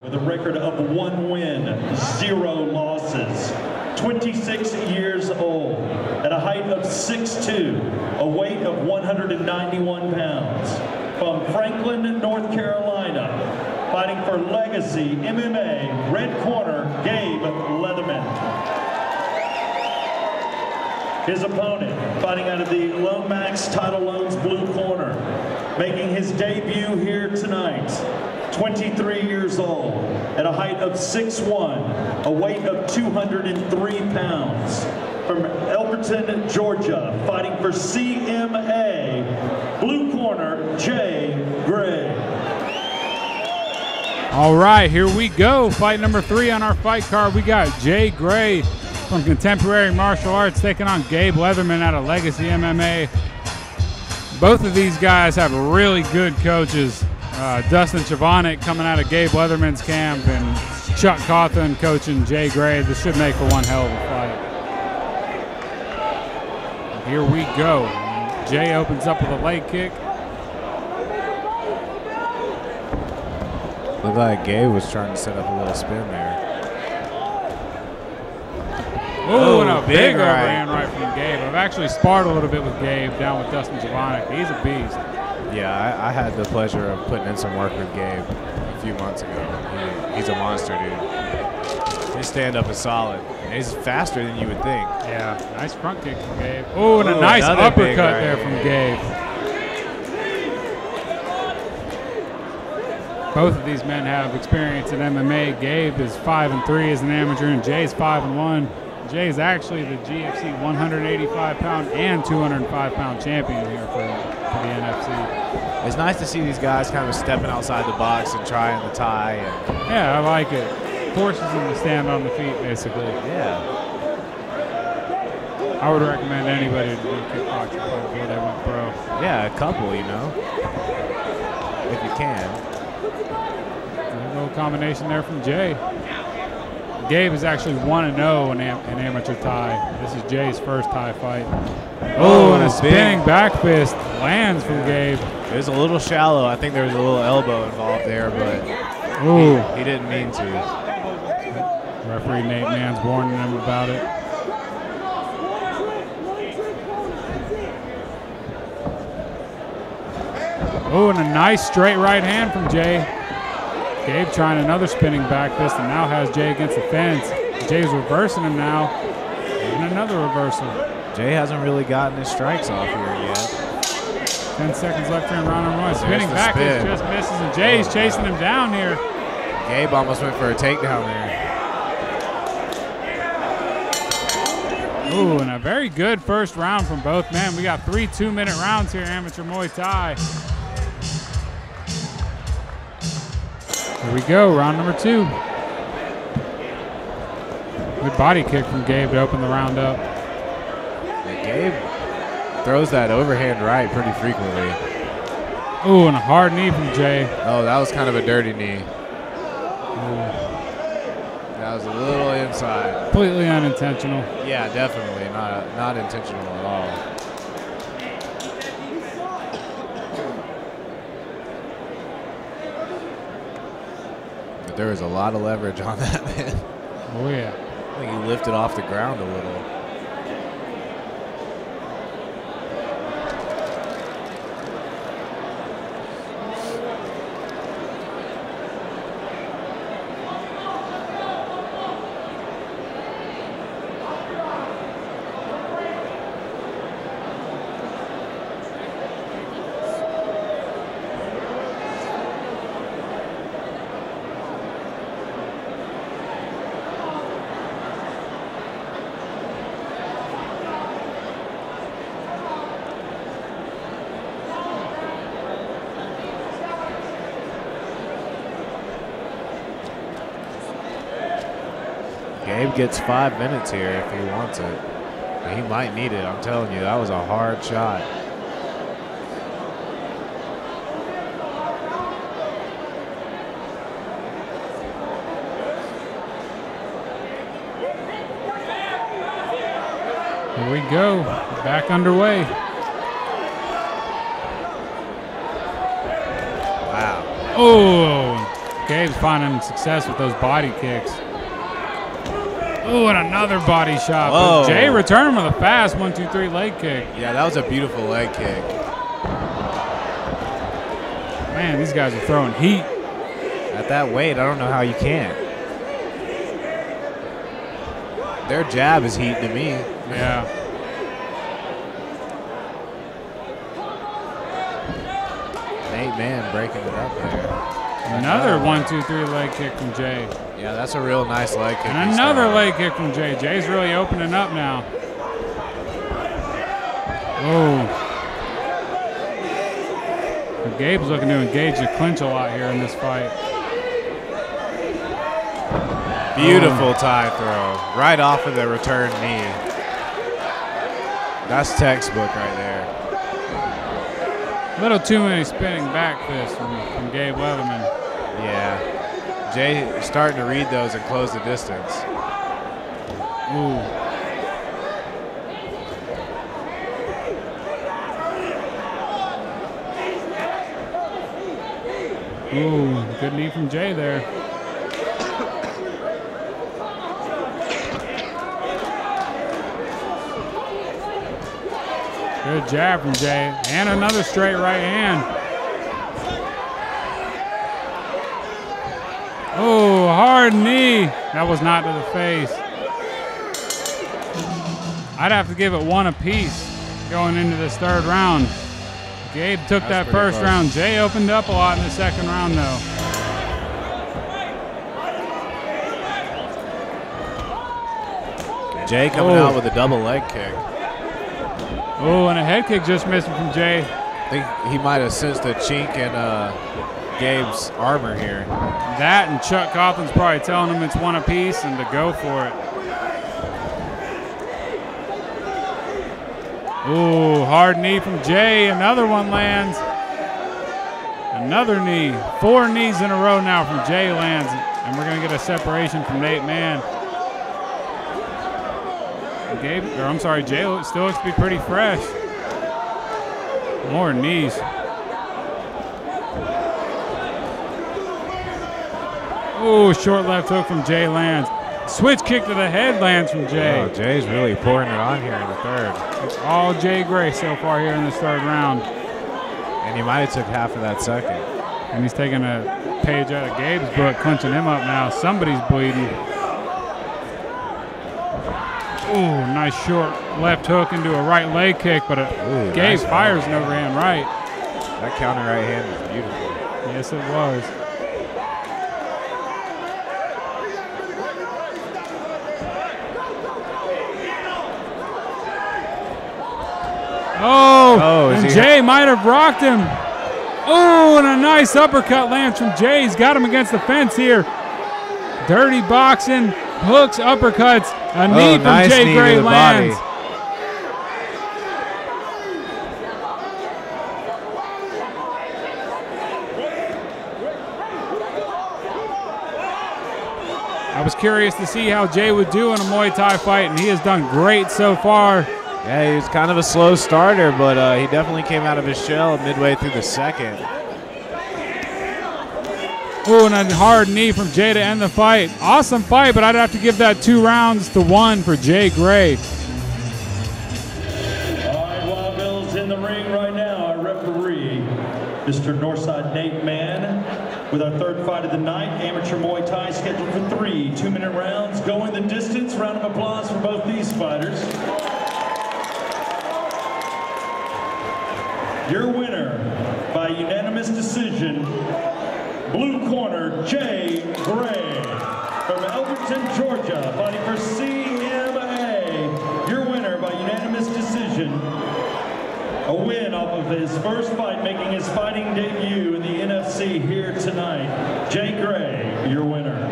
With a record of 1 win, 0 losses, 26 years old, at a height of 6'2", a weight of 191 pounds. From Franklin, North Carolina, fighting for Legacy MMA, red corner, Gabe Leatherman. His opponent, fighting out of the Lomax Title Loans blue corner, making his debut here tonight, 23 years old, at a height of 6'1", a weight of 203 pounds. From Elberton, Georgia, fighting for CMA, blue corner, Jay Gray. All right, here we go. Fight number 3 on our fight card. We got Jay Gray from Contemporary Martial Arts taking on Gabe Leatherman out of Legacy MMA. Both of these guys have really good coaches. Dustin Chavanek coming out of Gabe Leatherman's camp and Chuck Cawthon coaching Jay Gray. This should make for one hell of a fight. Here we go. Jay opens up with a leg kick. Looked like Gabe was trying to set up a little spin there. Oh, and a big overhand right from Gabe. I've actually sparred a little bit with Gabe down with Dustin Chavanek. He's a beast. Yeah, I had the pleasure of putting in some work with Gabe a few months ago. He's a monster, dude. His stand-up is solid. He's faster than you would think. Yeah, nice front kick from Gabe. Oh, and a nice uppercut there from Gabe. Both of these men have experience in MMA. Gabe is 5-3 as an amateur, and Jay's 5-1. Jay is actually the GFC 185-pound and 205-pound champion here for the NFC. It's nice to see these guys kind of stepping outside the box and trying the tie. Yeah, I like it. Forces them to stand on the feet, basically. Yeah. I would recommend anybody to do kickboxing before they went pro. Yeah, a couple, you know, if you can. A little combination there from Jay. Gabe is actually 1-0 in amateur tie. This is Jay's first tie fight. Oh, and a spinning back fist lands from Gabe. It was a little shallow. I think there was a little elbow involved there, but he didn't mean to. Referee Nate Mann's warning him about it. Oh, and a nice straight right hand from Jay. Gabe trying another spinning back fist and now has Jay against the fence. Jay's reversing him now. And another reversal. Jay hasn't really gotten his strikes off here yet. 10 seconds left here in round number 1. Spinning back fist just misses, and Jay's chasing him down here. Gabe almost went for a takedown there. Ooh, and a very good first round from both men. We got 3 2-minute rounds here, amateur Muay Thai. Here we go, round number 2. Good body kick from Gabe to open the round up. Yeah, Gabe throws that overhand right pretty frequently. Ooh, and a hard knee from Jay. Oh, that was kind of a dirty knee. Ooh. That was a little inside. Completely unintentional. Yeah, definitely not intentional at all. But there was a lot of leverage on that, man. Oh, yeah. I think he lifted off the ground a little. Gabe gets 5 minutes here if he wants it. He might need it, I'm telling you. That was a hard shot. Here we go, back underway. Wow. Oh, Gabe's finding success with those body kicks. Ooh, and another body shot. But Jay returned with a fast 1-2-3 leg kick. Yeah, that was a beautiful leg kick. Man, these guys are throwing heat. At that weight, I don't know how you can't. Their jab is heat to me. Yeah. Nate Mann breaking it up there. Another 1-2-3 leg kick from Jay. Yeah, that's a real nice leg kick. And another leg kick from Jay. Jay's really opening up now. Oh. Gabe's looking to engage the clinch a lot here in this fight. Beautiful tie throw. Right off of the return knee. That's textbook right there. A little too many spinning back fists from Gabe Leatherman. Yeah. Jay starting to read those and close the distance. Ooh. Ooh, good knee from Jay there. Good jab from Jay. And another straight right hand. Oh, hard knee. That was not to the face. I'd have to give it one apiece going into this third round. Gabe took that first round. Jay opened up a lot in the second round, though. Jay coming out with a double leg kick. Oh, and a head kick just missing from Jay. I think he might have sensed a chink in Gabe's armor here. That and Chuck Coughlin's probably telling him it's one apiece and to go for it. Ooh, hard knee from Jay. Another one lands. Another knee. 4 knees in a row now from Jay lands. And we're going to get a separation from Nate Mann. Jay still looks to be pretty fresh. More knees. Ooh, short left hook from Jay lands. Switch kick to the head lands from Jay. Oh, Jay's really pouring it on here in the third. It's all Jay Gray so far here in this third round. And he might have took half of that second. And he's taking a page out of Gabe's book, clinching him up now. Somebody's bleeding. Ooh, nice short left hook into a right leg kick, but Gabe fires an overhand right. That counter right hand was beautiful. Yes, it was. Oh, and Jay might have rocked him. Oh, and a nice uppercut lands from Jay. He's got him against the fence here. Dirty boxing, hooks, uppercuts. A knee from nice Jay knee Gray to the lands. body. I was curious to see how Jay would do in a Muay Thai fight, and he has done great so far. Yeah, he was kind of a slow starter, but he definitely came out of his shell midway through the second. Ooh, and a hard knee from Jay to end the fight. Awesome fight, but I'd have to give that 2 rounds to 1 for Jay Gray. All right, Wild Bill's in the ring right now. Our referee, Mr. Northside Nate Mann, with our third fight of the night. Amateur Muay Thai scheduled for 3 2-minute rounds. Going the distance. Round of applause for both these fighters. Your winner by unanimous decision, blue corner, Jay Gray. From Elberton, Georgia, fighting for CMA. Your winner by unanimous decision. A win off of his first fight, making his fighting debut in the NFC here tonight. Jay Gray, your winner.